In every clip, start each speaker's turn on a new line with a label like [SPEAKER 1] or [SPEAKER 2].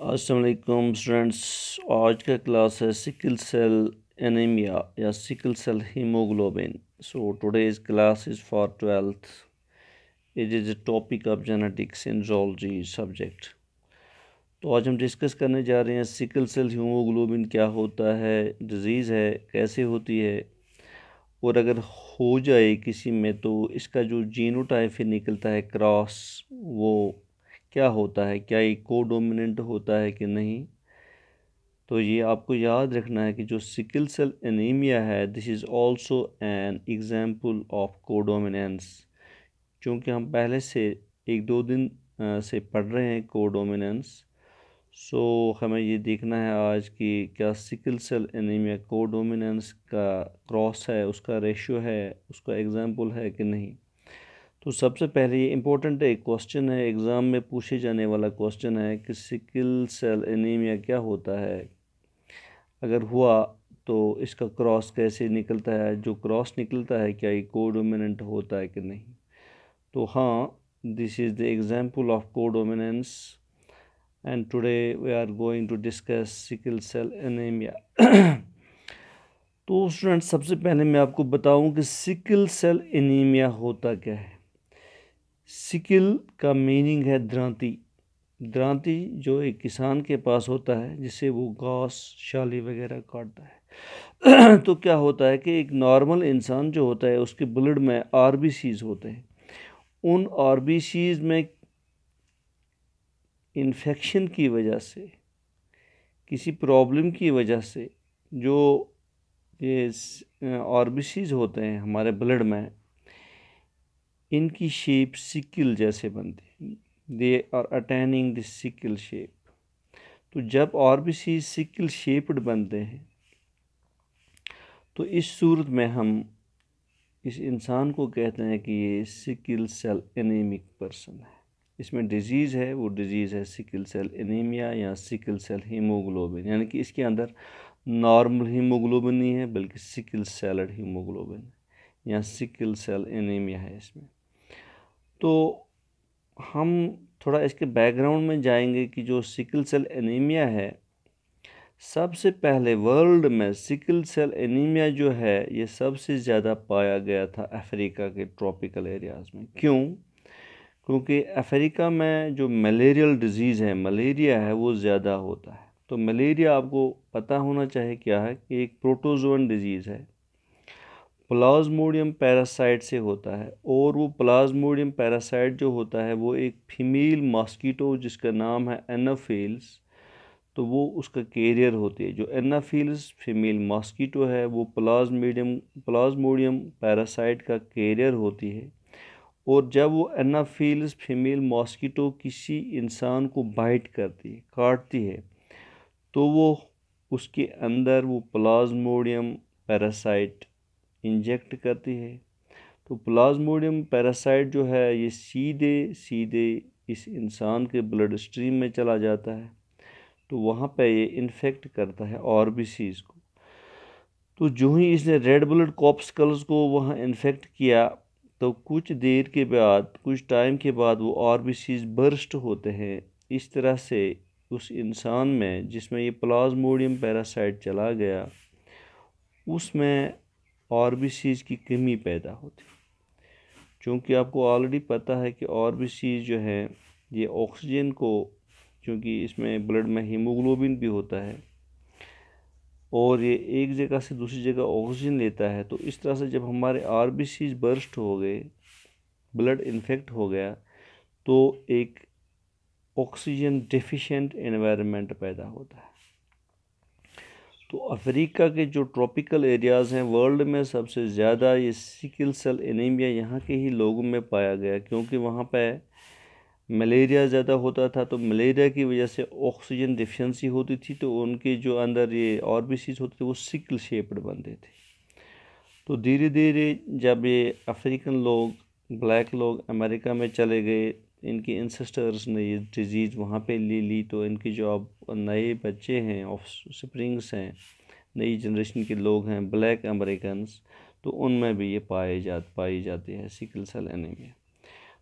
[SPEAKER 1] अस्सलाम वालेकुम स्टूडेंट्स। आज का क्लास है सिकल सेल एनीमिया या sickle cell haemoglobin. So today's class is for 12th। It is a topic of genetics in zoology subject. तो आज हम डिस्कस करने जा रहे हैं सिकल सेल हीमोग्लोबिन क्या होता है, डिजीज़ है, कैसे होती है, और अगर हो जाए किसी में तो इसका जो जीनोटाइप फिर निकलता है क्रॉस, वो क्या होता है, क्या ये कोडोमिनेंट होता है कि नहीं। तो ये आपको याद रखना है कि जो सिकल सेल एनीमिया है this is also an example of codominance. क्योंकि हम पहले से एक दो दिन से पढ़ रहे हैं कोडोमिनेंस, सो हमें ये देखना है आज कि क्या सिकल सेल एनीमिया कोडोमिनेंस का क्रॉस है, उसका रेशियो है, उसका एग्जांपल है कि नहीं। तो सबसे पहले ये इम्पोर्टेंट एक क्वेश्चन है, एग्ज़ाम में पूछे जाने वाला क्वेश्चन है कि सिकल सेल एनीमिया क्या होता है, अगर हुआ तो इसका क्रॉस कैसे निकलता है, जो क्रॉस निकलता है क्या ये कोडोमिनेंट होता है कि नहीं। तो हाँ, this is the example of codominance and today we are going to discuss sickle cell anaemia. तो स्टूडेंट सबसे पहले मैं आपको बताऊं कि सिकल सेल एनीमिया होता क्या है। सिकल का मीनिंग है द्रांति। द्रांति जो एक किसान के पास होता है जिससे वो घास शाली वगैरह काटता है। तो क्या होता है कि एक नॉर्मल इंसान जो होता है उसके ब्लड में आरबीसीज होते हैं। उन आरबीसीज में इन्फेक्शन की वजह से, किसी प्रॉब्लम की वजह से, जो ये आरबीसीज होते हैं हमारे ब्लड में, इनकी शेप सिकल जैसे बनती है। They are attaining the sickle shape. तो जब आरबीसी सिकल शेप्ड बनते हैं तो इस सूरत में हम इस इंसान को कहते हैं कि ये सिकल सेल एनीमिक पर्सन है। इसमें डिजीज़ है, वो डिजीज़ है सिकल सेल एनीमिया या सिकल सेल हीमोग्लोबिन, यानी कि इसके अंदर नॉर्मल हीमोग्लोबिन नहीं है बल्कि सिकल सेलड हीमोग्लोबिन या सिकल सेल एनीमिया है इसमें। तो हम थोड़ा इसके बैकग्राउंड में जाएंगे कि जो सिकल सेल एनीमिया है, सबसे पहले वर्ल्ड में सिकल सेल एनीमिया जो है ये सबसे ज़्यादा पाया गया था अफ्रीका के ट्रॉपिकल एरियाज़ में। क्यों? क्योंकि अफ्रीका में जो मलेरियल डिजीज़ है, मलेरिया है, वो ज़्यादा होता है। तो मलेरिया आपको पता होना चाहिए क्या है कि एक प्रोटोजोअन डिजीज़ है, प्लाज्मोडियम पैरासाइट से होता है। और वो प्लाज्मोडियम पैरासाइट जो होता है वो एक फीमेल मॉस्किटो जिसका नाम है एनाफिल्स, तो वो उसका कैरियर होती है। जो एनाफिल्स फीमेल मॉस्किटो है वो प्लाज्मोडियम पैरासाइट का कैरियर होती है। और जब वो एनाफिल्स फीमेल मॉस्किटो किसी इंसान को बाइट करती है, काटती है, तो वो उसके अंदर वो प्लाज्मोडियम पैरासाइट इंजेक्ट करती है। तो प्लाज्मोडियम पैरासाइट जो है ये सीधे सीधे इस इंसान के ब्लड स्ट्रीम में चला जाता है। तो वहाँ पे ये इन्फेक्ट करता है आरबीसीज को। तो जो ही इसने रेड ब्लड कॉर्पस्कल्स को वहाँ इन्फेक्ट किया तो कुछ देर के बाद, कुछ टाइम के बाद वो आरबीसीज बर्स्ट होते हैं। इस तरह से उस इंसान में जिसमें ये प्लाज्मोडियम पैरासाइट चला गया उसमें आरबीसीज की कमी पैदा होती। क्योंकि आपको ऑलरेडी पता है कि आरबीसीज जो है ये ऑक्सीजन को, क्योंकि इसमें ब्लड में हीमोग्लोबिन भी होता है और ये एक जगह से दूसरी जगह ऑक्सीजन लेता है, तो इस तरह से जब हमारे आरबीसीज बर्स्ट हो गए, ब्लड इन्फेक्ट हो गया, तो एक ऑक्सीजन डेफिशिएंट एनवायरनमेंट पैदा होता है। तो अफ्रीका के जो ट्रॉपिकल एरियाज़ हैं वर्ल्ड में सबसे ज़्यादा ये सिकल सेल एनीमिया यहाँ के ही लोगों में पाया गया, क्योंकि वहाँ पे मलेरिया ज़्यादा होता था। तो मलेरिया की वजह से ऑक्सीजन डिफिशिएंसी होती थी, तो उनके जो अंदर ये आरबीसीज होते थे वो सिकल शेप्ड बनते थे। तो धीरे धीरे जब ये अफ्रीकन लोग, ब्लैक लोग अमेरिका में चले गए, इनके इंसेस्टर्स ने ये डिज़ीज़ वहाँ पे ले ली, तो इनके जो अब नए बच्चे हैं, ऑफ स्प्रिंग्स हैं, नई जनरेशन के लोग हैं ब्लैक अमेरिकन्स, तो उनमें भी ये पाई जाती है सिकल सेल एनीमिया।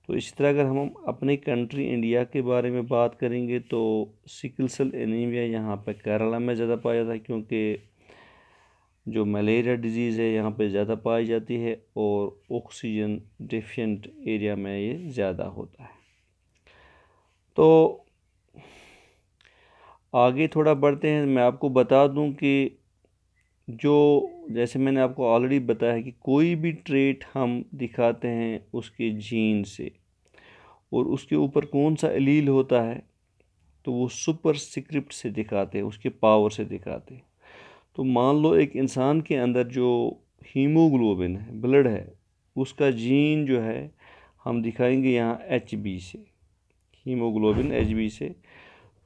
[SPEAKER 1] तो इसी तरह अगर हम अपनी कंट्री इंडिया के बारे में बात करेंगे तो सिकल सेल एनीमिया यहाँ पे केरला में ज़्यादा पाया जाता है, क्योंकि जो मलेरिया डिजीज़ है यहाँ पे ज़्यादा पाई जाती है और ऑक्सीजन डिफिशिएंट एरिया में ये ज़्यादा होता है। तो आगे थोड़ा बढ़ते हैं। मैं आपको बता दूं कि जो जैसे मैंने आपको ऑलरेडी बताया है कि कोई भी ट्रेट हम दिखाते हैं उसके जीन से और उसके ऊपर कौन सा एलील होता है तो वो सुपर स्क्रिप्ट से दिखाते हैं, उसके पावर से दिखाते हैं। तो मान लो एक इंसान के अंदर जो हीमोग्लोबिन है, ब्लड है, उसका जीन जो है हम दिखाएंगे यहाँ HB से, हीमोग्लोबिन HB से।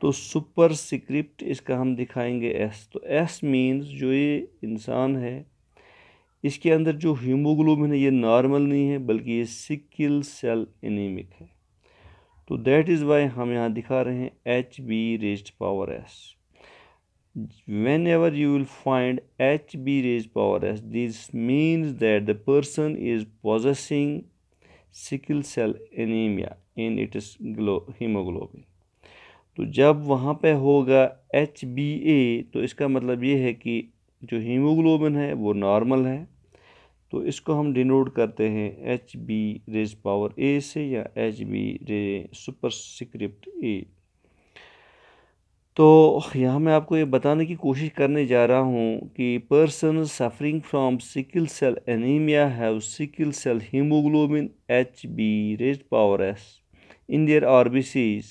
[SPEAKER 1] तो सुपर स्क्रिप्ट इसका हम दिखाएंगे S। तो S मीन्स जो ये इंसान है इसके अंदर जो हीमोग्लोबिन है ये नॉर्मल नहीं है बल्कि ये सिकल सेल एनीमिक है। तो दैट इज़ वाई हम यहाँ दिखा रहे हैं HB raised power S। Whenever you will find HB raised power S, this means that the person is possessing sickle cell anemia in its hemoglobin। तो जब वहाँ पे होगा HbA तो इसका मतलब ये है कि जो हीमोग्लोबिन है वो नॉर्मल है। तो इसको हम डिनोट करते हैं HB रेज पावर A से या HB रे सुपर स्क्रिप्ट A। तो यहाँ मैं आपको ये बताने की कोशिश करने जा रहा हूँ कि person suffering from sickle cell anaemia have sickle cell haemoglobin HB raise power S in their RBCs।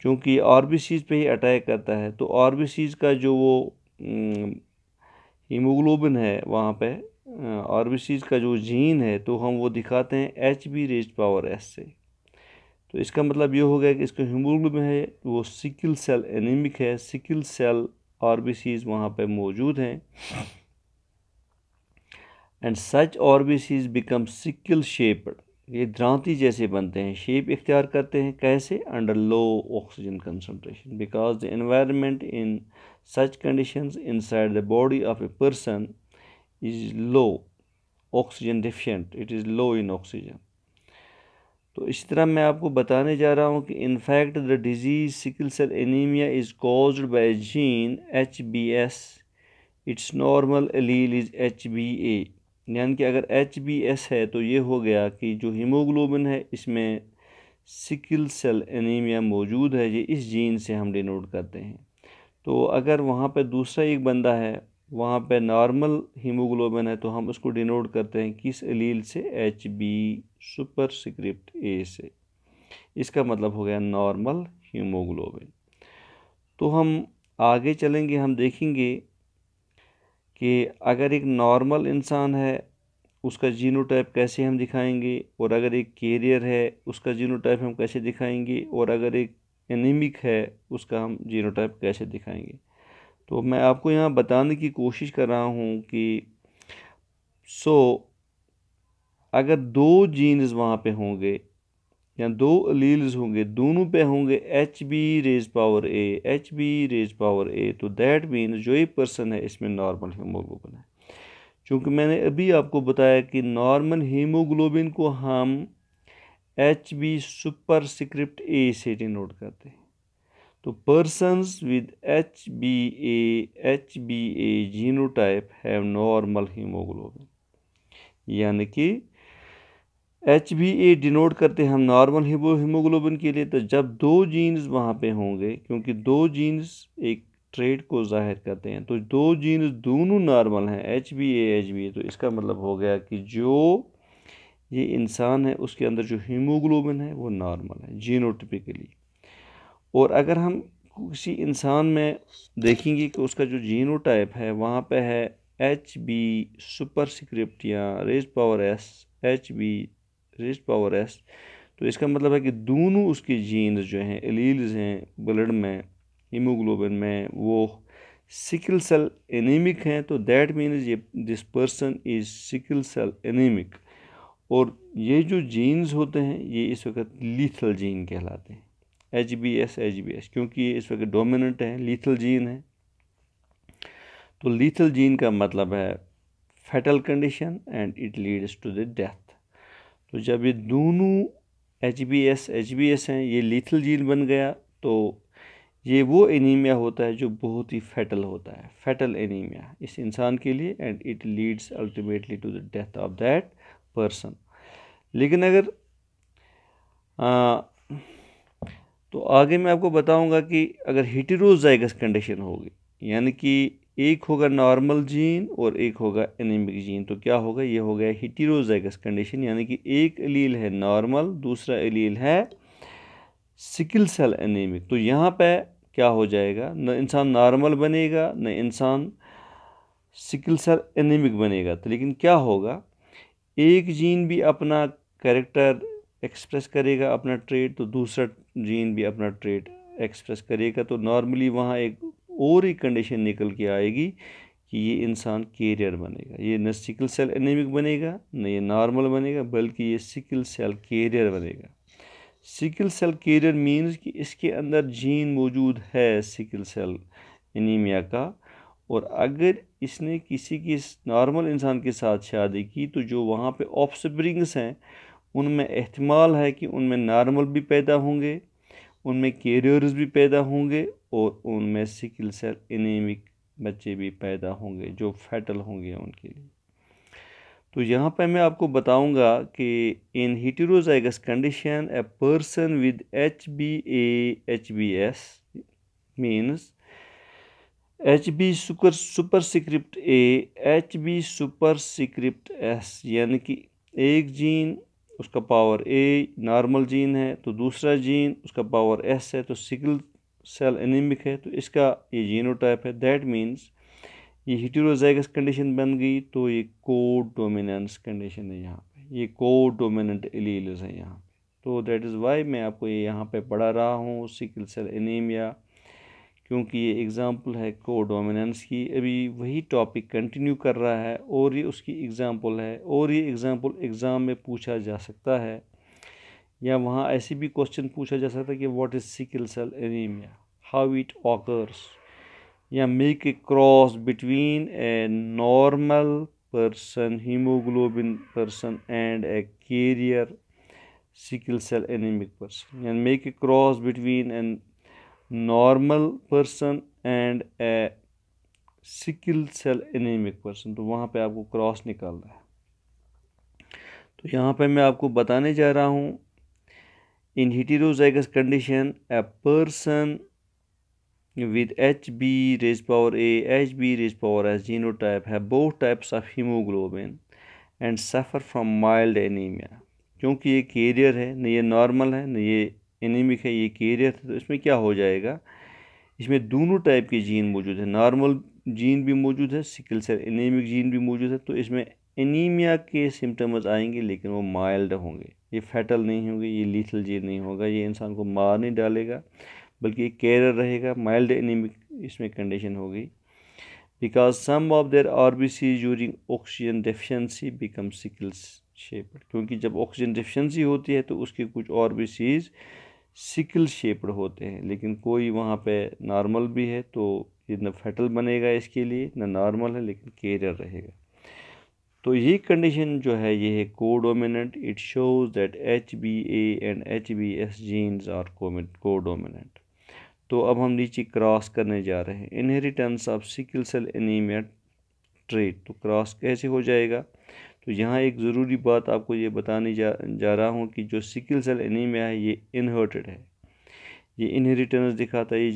[SPEAKER 1] क्योंकि RBCs पे ही अटैक करता है तो RBCs का जो वो हीमोग्लोबिन है वहाँ पे RBCs का जो जीन है तो हम वो दिखाते हैं HB रेज पावर S से। तो इसका मतलब ये हो गया कि इसका हीमोग्लोबिन है वो सिकल सेल एनीमिक है, सिकल सेल RBCs वहाँ पे मौजूद हैं and such RBCs become sickle shaped. ये द्रांति जैसे बनते हैं, शेप इख्तियार करते हैं। कैसे? Under low oxygen concentration, because the environment in such conditions inside the body of a person is low oxygen deficient, it is low in oxygen. तो इसी तरह मैं आपको बताने जा रहा हूँ कि in fact the disease sickle cell anaemia is caused by gene HBS, its normal allele is HbA। यानी कि अगर HBS है तो ये हो गया कि जो हीमोग्लोबिन है इसमें सिकल सेल एनीमिया मौजूद है, ये इस जीन से हम डिनोट करते हैं। तो अगर वहाँ पे दूसरा एक बंदा है वहाँ पे नॉर्मल हीमोग्लोबिन है तो हम उसको डिनोट करते हैं किस एलील से? HB सुपर स्क्रिप्ट A से। इसका मतलब हो गया नॉर्मल हीमोग्लोबिन। तो हम आगे चलेंगे, हम देखेंगे कि अगर एक नॉर्मल इंसान है उसका जीनोटाइप कैसे हम दिखाएंगे, और अगर एक कैरियर है उसका जीनोटाइप हम कैसे दिखाएंगे, और अगर एक एनीमिक है उसका हम जीनोटाइप कैसे दिखाएंगे। तो मैं आपको यहाँ बताने की कोशिश कर रहा हूँ कि अगर दो जीन्स वहाँ पे होंगे या दो एलील्स होंगे, दोनों पे होंगे HB raise power A, HB raise power A, तो दैट मीन्स जो ये पर्सन है इसमें नॉर्मल हीमोग्लोबिन है। क्योंकि मैंने अभी आपको बताया कि नॉर्मल हीमोग्लोबिन को हम HB सुपर स्क्रिप्ट A से डिनोट करते हैं। तो persons with HbA genotype have normal haemoglobin, यानी कि HbA डिनोट करते हैं हम नॉर्मल हीमोग्लोबिन के लिए। तो जब दो जीन्स वहाँ पे होंगे, क्योंकि दो जीन्स एक ट्रेट को जाहिर करते हैं, तो दो जीन्स दोनों नॉर्मल हैं HbA, तो इसका मतलब हो गया कि जो ये इंसान है उसके अंदर जो हीमोग्लोबिन है वो नॉर्मल है जीनोटिपिकली। और अगर हम किसी इंसान में देखेंगे कि उसका जो जीनोटाइप है वहाँ पे है HB सुपर स्क्रिप्ट या raise power S, HB raise power S, तो इसका मतलब है कि दोनों उसके जीन्स जो हैं, एलील्स हैं ब्लड में, हीमोग्लोबिन में, वो सिकल सेल एनीमिक हैं। तो दैट मीन्स ये this person is sickle cell anaemic. और ये जो जीन्स होते हैं ये इस वक्त लीथल जीन कहलाते हैं, HbS, क्योंकि ये इस वक्त डोमिनेंट है, लीथल जीन है। तो लीथल जीन का मतलब है fatal condition and it leads to the death. तो जब ये दोनों HbS हैं, ये लीथल जीन बन गया, तो ये वो एनीमिया होता है जो बहुत ही फैटल होता है, फैटल एनीमिया इस इंसान के लिए, and it leads ultimately to the death of that person. लेकिन अगर तो आगे मैं आपको बताऊंगा कि अगर हेटेरोजाइगस कंडीशन होगी, यानी कि एक होगा नॉर्मल जीन और एक होगा एनीमिक जीन, तो क्या होगा, ये हो गया हेटेरोजाइगस कंडीशन, यानी कि एक एलील है नॉर्मल, दूसरा एलील है सिकल सेल एनीमिक। तो यहाँ पे क्या हो जाएगा, न इंसान नॉर्मल बनेगा न इंसान सिकल सेल एनीमिक बनेगा। तो लेकिन क्या होगा, एक जीन भी अपना कैरेक्टर एक्सप्रेस करेगा, अपना ट्रेड, तो दूसरा जीन भी अपना ट्रेड एक्सप्रेस करेगा। तो नॉर्मली वहाँ एक और ही कंडीशन निकल के आएगी कि ये इंसान कैरियर बनेगा, ये न सिकल सेल एनीमिक बनेगा न ये नॉर्मल बनेगा, बल्कि ये सिकल सेल कैरियर बनेगा। सिकल सेल कैरियर मीन्स कि इसके अंदर जीन मौजूद है सिकल सेल एनीमिया का, और अगर इसने किसी की नॉर्मल इंसान के साथ शादी की तो जो वहाँ पे ऑफस्प्रिंग्स हैं उनमें एहतमाल है कि उनमें नॉर्मल भी पैदा होंगे, उनमें कैरियर्स भी पैदा होंगे, और उनमें सिकल सेल एनीमिक बच्चे भी पैदा होंगे जो फैटल होंगे उनके लिए। तो यहाँ पे मैं आपको बताऊंगा कि in heterozygous condition a person with HbA-HbS means HB superscript A, HB superscript S, यानी कि एक जीन उसका पावर A नॉर्मल जीन है, तो दूसरा जीन उसका पावर S है, तो सिकल सेल एनीमिक है, तो इसका ये जीनोटाइप है। दैट मीन्स ये हेटेरोजाइगस कंडीशन बन गई, तो ये कोडोमिनेंस कंडीशन है, यहाँ पे ये कोडोमिनेंट एलील्स है यहाँ पे। तो दैट इज़ वाई मैं आपको ये यहाँ पे पढ़ा रहा हूँ सिकल सेल एनीमिया, क्योंकि ये एग्ज़ाम्पल है कोडोमिनेंस की। अभी वही टॉपिक कंटिन्यू कर रहा है और ये उसकी एग्ज़ाम्पल है, और ये एग्ज़ाम्पल एग्ज़ाम में पूछा जा सकता है, या वहाँ ऐसे भी क्वेश्चन पूछा जा सकता है कि what is sickle cell anaemia, how it occurs, या make a cross between a normal person, hemoglobin person and a carrier sickle cell anemic person, and make a cross between a normal person and a sickle cell anemic person। तो वहाँ पे आपको cross निकालना है। तो यहाँ पे मैं आपको बताने जा रहा हूँ, in heterozygous condition a person with HB raised power A, HB raised power S genotype have both types of hemoglobin and suffer from mild anemia। क्योंकि ये कैरियर है, न ये नॉर्मल है न ये एनीमिक है, ये कैरियर है, तो इसमें क्या हो जाएगा, इसमें दोनों टाइप के जीन मौजूद है, नॉर्मल जीन भी मौजूद है, सिकल सेल एनीमिक जीन भी मौजूद है। तो इसमें एनीमिया के सिम्टम्स आएंगे, लेकिन वो माइल्ड होंगे, ये फैटल नहीं होंगे, ये लीथल जीन नहीं होगा, ये इंसान को मार नहीं डालेगा, बल्कि एक कैरियर रहेगा। माइल्ड एनीमिक इसमें कंडीशन होगी, because some of their RBCs during oxygen deficiency become sickle shaped. क्योंकि जब ऑक्सीजन डेफिशिएंसी होती है तो उसके कुछ RBCs सिकल शेप्ड होते हैं, लेकिन कोई वहाँ पे नॉर्मल भी है, तो ये न फैटल बनेगा इसके लिए, न नॉर्मल है, लेकिन कैरियर रहेगा। तो ये कंडीशन जो है ये है codominant. It shows that HbA and HbS genes are codominant. तो अब हम नीचे क्रॉस करने जा रहे हैं, inheritance of sickle cell anaemia trait. तो क्रॉस कैसे हो जाएगा, तो यहाँ एक ज़रूरी बात आपको ये बताने जा रहा हूँ कि जो सिकल सेल एनीमिया है ये इनहर्टेड है, ये इनहेरिटेंस दिखाता है, ये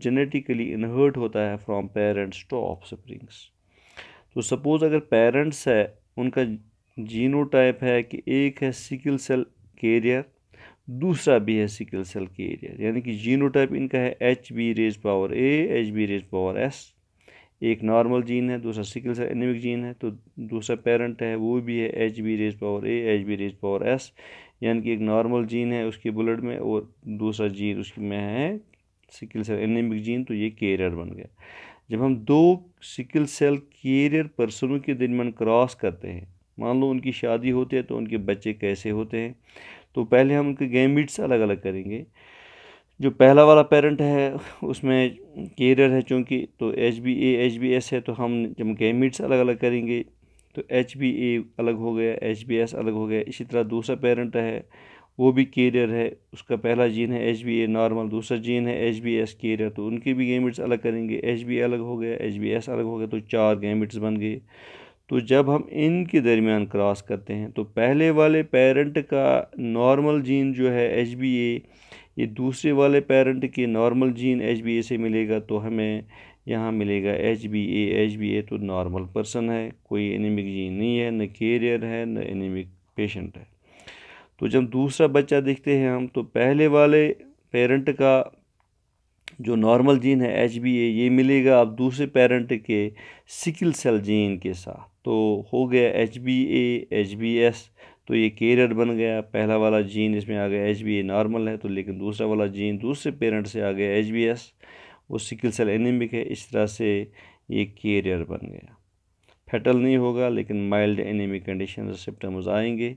[SPEAKER 1] जेनेटिकली इनहर्ट होता है फ्रॉम पेरेंट्स टू ऑफस्प्रिंग्स। तो सपोज़ अगर पेरेंट्स है उनका जीनोटाइप है कि एक है सिकल सेल कैरियर, दूसरा भी है सिकल सेल कैरियर, यानी कि जीनोटाइप इनका है HB raise power A, HB raise power S, एक नॉर्मल जीन है, दूसरा सिकल सेल एनीमिक जीन है, तो दूसरा पेरेंट है वो भी है HB raise power A, HB raise power S, यानी कि एक नॉर्मल जीन है उसके ब्लड में और दूसरा जीन उसकी में है सिकल सेल एनीमिक जीन, तो ये कैरियर बन गया। जब हम दो सिकल सेल कैरियर पर्सनों के दरमियान क्रॉस करते हैं, मान लो उनकी शादी होती है, तो उनके बच्चे कैसे होते हैं, तो पहले हम उनके गैमीट्स अलग अलग करेंगे। जो पहला वाला पेरेंट है उसमें कैरियर है चूँकि, तो HbA HbS है, तो हम जब गैमीट्स अलग अलग करेंगे तो HbA अलग हो गया, HbS अलग हो गया। इसी तरह दूसरा पेरेंट है वो भी कैरियर है, उसका पहला जीन है HbA नॉर्मल, दूसरा जीन है HbS कैरियर, तो उनके भी गैमेट्स अलग करेंगे। HbA अलग हो गया, HbS अलग हो गया, तो 4 गैमेट्स बन गए। तो जब हम इनके दरमियान क्रॉस करते हैं तो पहले वाले पेरेंट का नॉर्मल जीन जो है HbA, ये दूसरे वाले पेरेंट के नॉर्मल जीन HbA से मिलेगा, तो हमें यहाँ मिलेगा HbA तो नॉर्मल पर्सन है, कोई एनीमिक जीन नहीं है, न कैरियर है न एनीमिक पेशेंट है। तो जब दूसरा बच्चा देखते हैं हम, तो पहले वाले पेरेंट का जो नॉर्मल जीन है HbA, ये मिलेगा अब दूसरे पेरेंट के सिकल सेल जीन के साथ, तो हो गया HbA HbS, तो ये कैरियर बन गया। पहला वाला जीन इसमें आ गया HbA नॉर्मल है, तो लेकिन दूसरा वाला जीन दूसरे पेरेंट से आ गया HbS, वो सिकल सेल एनीमिक है, इस तरह से ये कैरियर बन गया। फैटल नहीं होगा लेकिन माइल्ड एनीमिक कंडीशन सिम्टम्स आएंगे।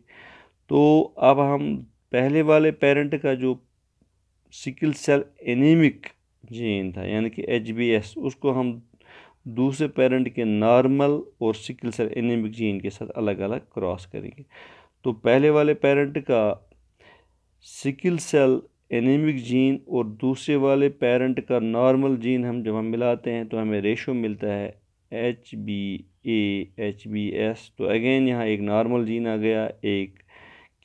[SPEAKER 1] तो अब हम पहले वाले पेरेंट का जो सिकल सेल एनीमिक जीन था यानी कि HbS, उसको हम दूसरे पेरेंट के नॉर्मल और सिकल सेल एनीमिक जीन के साथ अलग अलग क्रॉस करेंगे। तो पहले वाले पेरेंट का सिकल सेल एनीमिक जीन और दूसरे वाले पेरेंट का नॉर्मल जीन हम जब हम मिलाते हैं तो हमें रेशो मिलता है HbA HbS। तो अगेन यहाँ एक नॉर्मल जीन आ गया, एक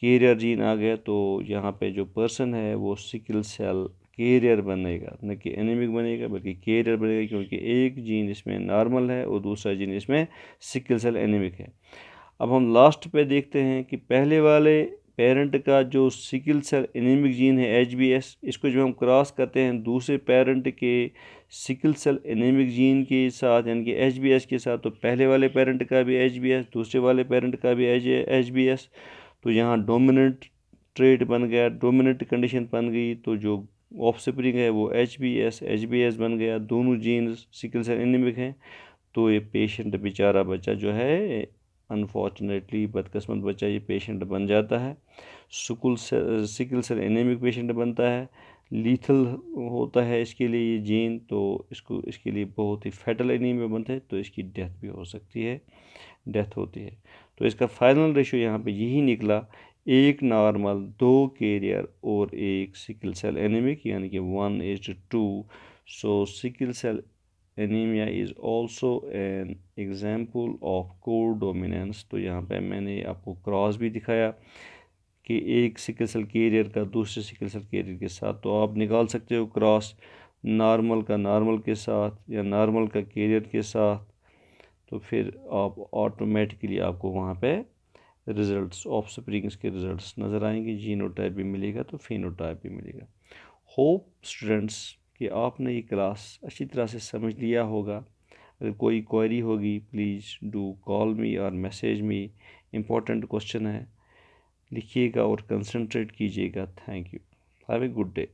[SPEAKER 1] कैरियर जीन आ गया, तो यहाँ पे जो पर्सन है वो सिकल सेल कैरियर बनेगा, न कि एनीमिक बनेगा बल्कि कैरियर बनेगा, क्योंकि एक जीन इसमें नॉर्मल है और दूसरा जीन इसमें सिकल सेल एनीमिक है। अब हम लास्ट पे देखते हैं कि पहले वाले पेरेंट का जो सिकल सेल एनीमिक जीन है HbS, इसको जब हम क्रॉस करते हैं दूसरे पेरेंट के सिकल सेल एनीमिक जीन के साथ यानी कि HbS के साथ, तो पहले वाले पेरेंट का भी HbS, दूसरे वाले पेरेंट का भी HbS, तो यहाँ डोमिनेंट ट्रेट बन गया, डोमिनेंट कंडीशन बन गई, तो जो ऑफस्प्रिंग है वो HbS बन गया। दोनों जीन सिकल सेल एनीमिक हैं, तो ये पेशेंट बेचारा बच्चा जो है अनफॉर्चुनेटली बदकिस्मत बच्चा ये पेशेंट बन जाता है, सिकल सेल एनीमिक पेशेंट बनता है, लीथल होता है इसके लिए ये जीन, तो इसके लिए बहुत ही फैटल एनीमिया बनता है, तो इसकी डेथ भी हो सकती है, डेथ होती है। तो इसका फाइनल रेशो यहाँ पे यही निकला, एक नॉर्मल, 2 कैरियर और एक सिकल सेल एनीमिक, यानी कि 1:2। So sickle cell anaemia is also an example of codominance. तो यहाँ पे मैंने आपको क्रॉस भी दिखाया कि एक सिकल सेल कैरियर का दूसरे सिकल सेल कैरियर के साथ, तो आप निकाल सकते हो क्रॉस नॉर्मल का नॉर्मल के साथ या नॉर्मल का कैरियर के साथ, तो फिर आप ऑटोमेटिकली आपको वहाँ पे रिजल्ट्स ऑफस्प्रिंग्स के रिजल्ट्स नज़र आएंगे, जीनोटाइप भी मिलेगा तो फिनोटाइप भी मिलेगा। होप स्टूडेंट्स कि आपने ये क्लास अच्छी तरह से समझ लिया होगा। अगर कोई क्वेरी होगी प्लीज़ डू कॉल मी और मैसेज मी, इम्पोर्टेंट क्वेश्चन है, लिखिएगा और कंसंट्रेट कीजिएगा। Thank you, have a good day.